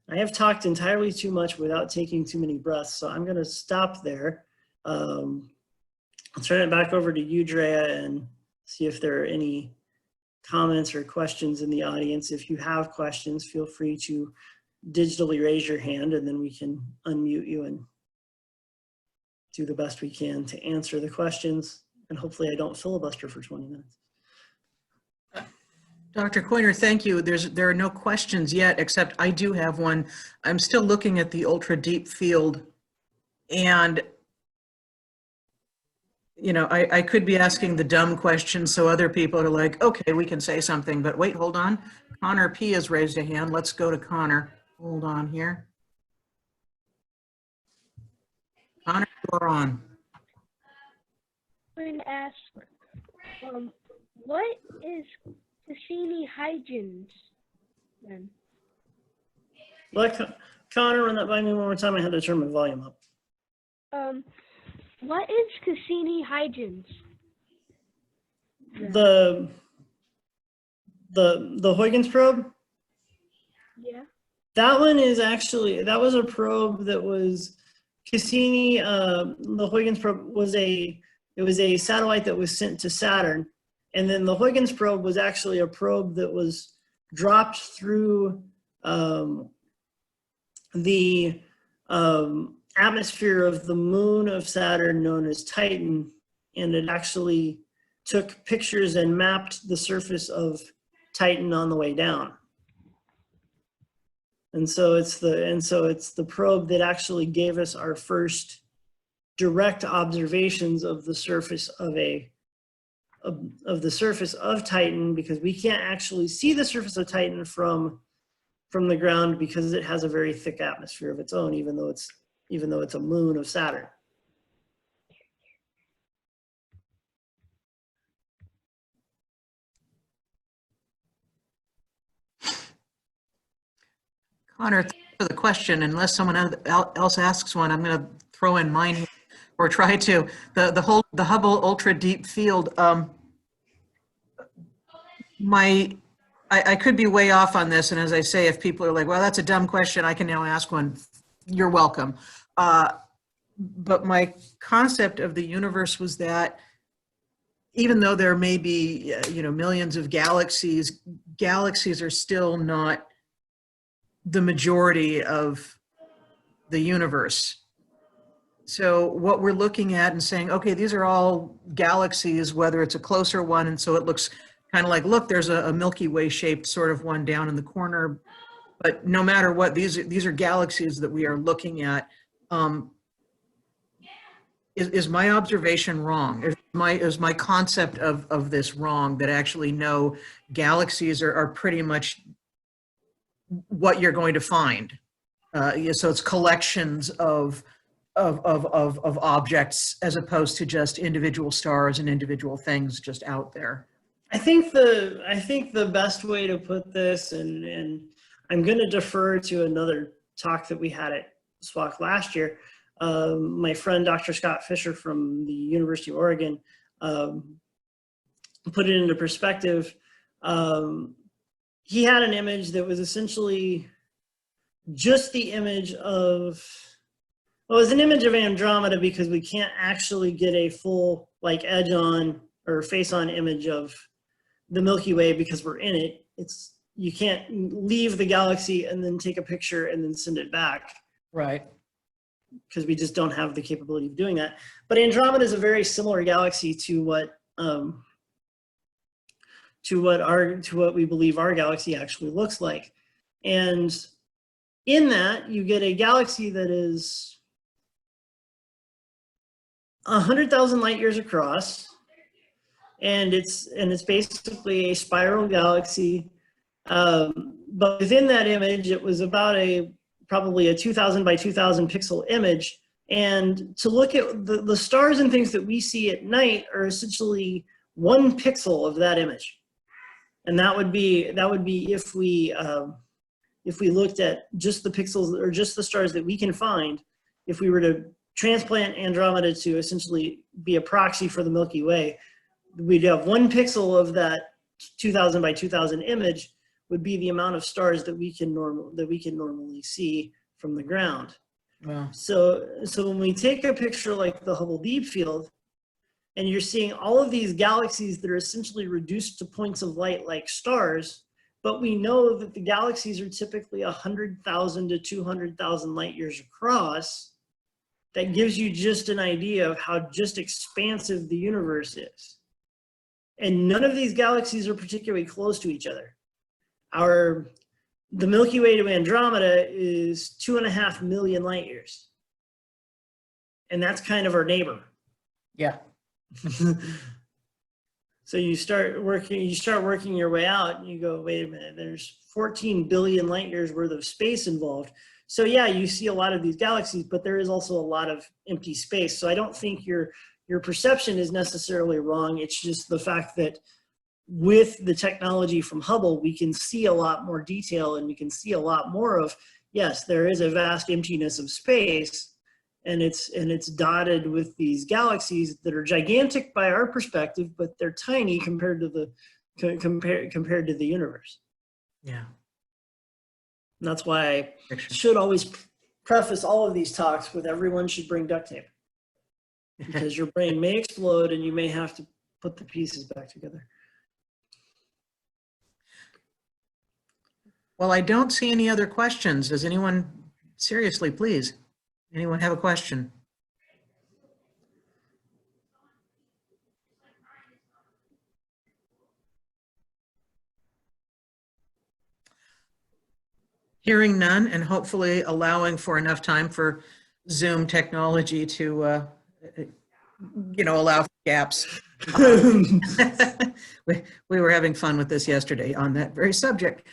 I have talked entirely too much without taking too many breaths, so I'm going to stop there. I'll turn it back over to you, Drea, and see if there are any comments or questions in the audience. If you have questions, feel free to digitally raise your hand, and then we can unmute you and do the best we can to answer the questions. And hopefully I don't filibuster for 20 minutes. Dr. Coyner, thank you. There are no questions yet, except I do have one. I'm still looking at the ultra deep field, and you know, I could be asking the dumb question so other people are like, okay, we can say something, but wait, hold on. Connor P has raised a hand. Let's go to Connor. Hold on here. Connor, you are on. I'm going to ask, what is Cassini hygens then? Let Connor run that by me one more time. I had to turn my volume up. What is Cassini hygens? The Huygens probe? Yeah. That one is actually, that was a probe that was Cassini, the Huygens probe was it was a satellite that was sent to Saturn. And then the Huygens probe was actually a probe that was dropped through the atmosphere of the moon of Saturn known as Titan. And it actually took pictures and mapped the surface of Titan on the way down. And so it's the probe that actually gave us our first direct observations of the surface of the surface of Titan, because we can't actually see the surface of Titan from the ground because it has a very thick atmosphere of its own, even though it's a moon of Saturn. Connor, thanks for the question. Unless someone else asks one, I'm going to throw in mine here, or try to. The Hubble ultra deep field. I could be way off on this, and as I say, if people are like, well, that's a dumb question, I can now ask one. You're welcome. But my concept of the universe was that even though there may be, millions of galaxies, galaxies are still not the majority of the universe. So what we're looking at and saying, okay, these are all galaxies, whether it's a closer one, and so it looks kind of like, look, there's a Milky Way shaped sort of one down in the corner. But no matter what, these are galaxies that we are looking at. Is my observation wrong? Is my concept of this wrong, that actually no, galaxies are pretty much what you're going to find? Yeah, so it's collections of objects as opposed to just individual stars and individual things just out there. I think the best way to put this, and I'm going to defer to another talk that we had at SWAC last year. My friend Dr. Scott Fisher from the University of Oregon put it into perspective. He had an image that was essentially just the image of, well, it was an image of Andromeda because we can't actually get a full like edge on or face on image of the Milky Way because we're in it. You can't leave the galaxy and then take a picture and then send it back. Right. Because we just don't have the capability of doing that. But Andromeda is a very similar galaxy to what we believe our galaxy actually looks like. And in that, you get a galaxy that is 100,000 light years across, and it's basically a spiral galaxy. But within that image, it was about probably a 2,000 by 2,000 pixel image. And to look at the stars and things that we see at night are essentially 1 pixel of that image. And that would be if we looked at just the pixels or just the stars that we can find, if we were to transplant Andromeda to essentially be a proxy for the Milky Way, we'd have 1 pixel of that 2,000 by 2,000 image would be the amount of stars that we can normally see from the ground. Wow. So when we take a picture like the Hubble Deep Field, and you're seeing all of these galaxies that are essentially reduced to points of light like stars, but we know that the galaxies are typically 100,000 to 200,000 light years across. That gives you just an idea of how just expansive the universe is. And none of these galaxies are particularly close to each other. The Milky Way to Andromeda is 2.5 million light years. And that's kind of our neighbor. Yeah. So you start working your way out and you go, wait a minute, there's 14 billion light years worth of space involved. So yeah, you see a lot of these galaxies, but there is also a lot of empty space. So I don't think your perception is necessarily wrong. It's just the fact that with the technology from Hubble, we can see a lot more detail and we can see a lot more of, yes, there is a vast emptiness of space, and it's dotted with these galaxies that are gigantic by our perspective, but they're tiny compared to the universe. Yeah. And that's why I should always preface all of these talks with everyone should bring duct tape, because your brain may explode and you may have to put the pieces back together. Well, I don't see any other questions. Does anyone, seriously, please, anyone have a question? Hearing none, and hopefully allowing for enough time for Zoom technology to, allow for gaps. We were having fun with this yesterday on that very subject.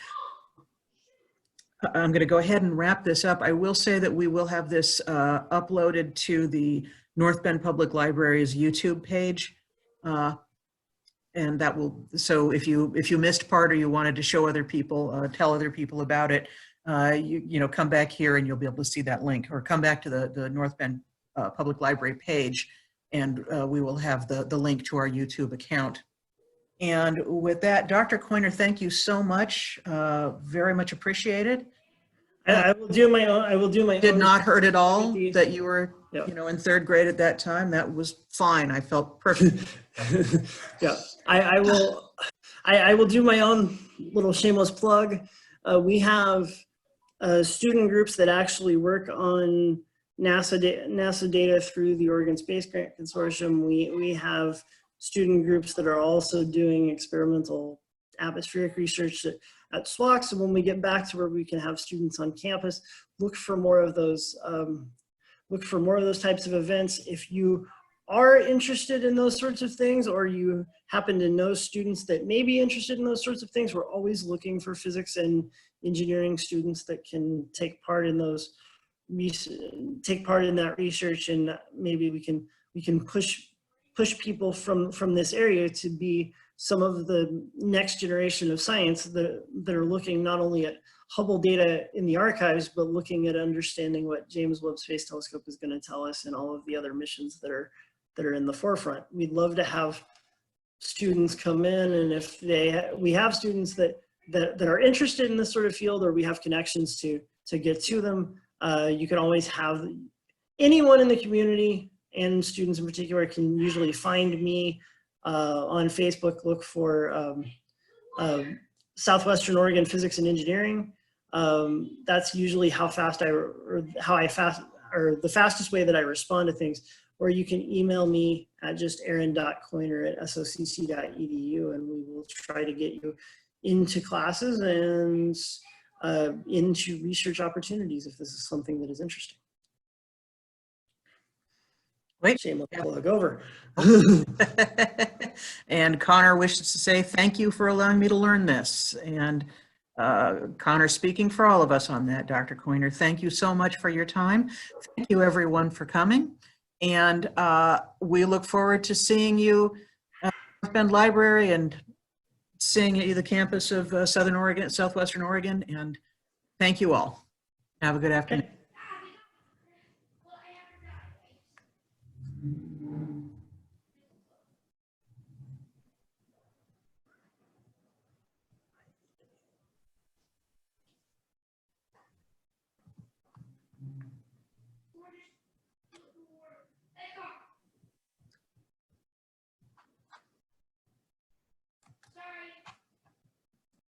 I'm going to go ahead and wrap this up. I will say that we will have this uploaded to the North Bend Public Library's YouTube page. And that will, so if you missed part or you wanted to show other people, tell other people about it, come back here and you'll be able to see that link, or come back to the North Bend Public Library page, and we will have the link to our YouTube account. And with that, Dr. Coyner, thank you so much. Very much appreciated. I will do my own. Did not hurt at all that you were, Yep. in 3rd grade at that time. That was fine. I felt perfect. Yeah, I will do my own little shameless plug. We have student groups that actually work on NASA data through the Oregon Space Grant Consortium. We have student groups that are also doing experimental atmospheric research at SWAC. So when we get back to where we can have students on campus, look for more of those types of events. If you are interested in those sorts of things, or you happen to know students that may be interested in those sorts of things, we're always looking for physics and engineering students that can take part in those, take part in that research, and maybe we can push people from this area to be some of the next generation of science that are looking not only at Hubble data in the archives, but looking at understanding what James Webb Space Telescope is going to tell us and all of the other missions that are in the forefront. We'd love to have students come in, and if we have students that are interested in this sort of field, or we have connections to get to them, you can always have anyone in the community, and students in particular can usually find me on Facebook. Look for Southwestern Oregon Physics and Engineering. That's usually how fast or the fastest way that I respond to things. Or you can email me at just aaron.coyner@socc.edu, and we will try to get you into classes and into research opportunities if this is something that is interesting. Wait. Shameless plug over. And Connor wishes to say thank you for allowing me to learn this. And Connor speaking for all of us on that, Dr. Coyner. Thank you so much for your time. Thank you everyone for coming. And we look forward to seeing you at North Bend Library and seeing you at the campus of Southwestern Oregon. And thank you all. Have a good afternoon. Okay.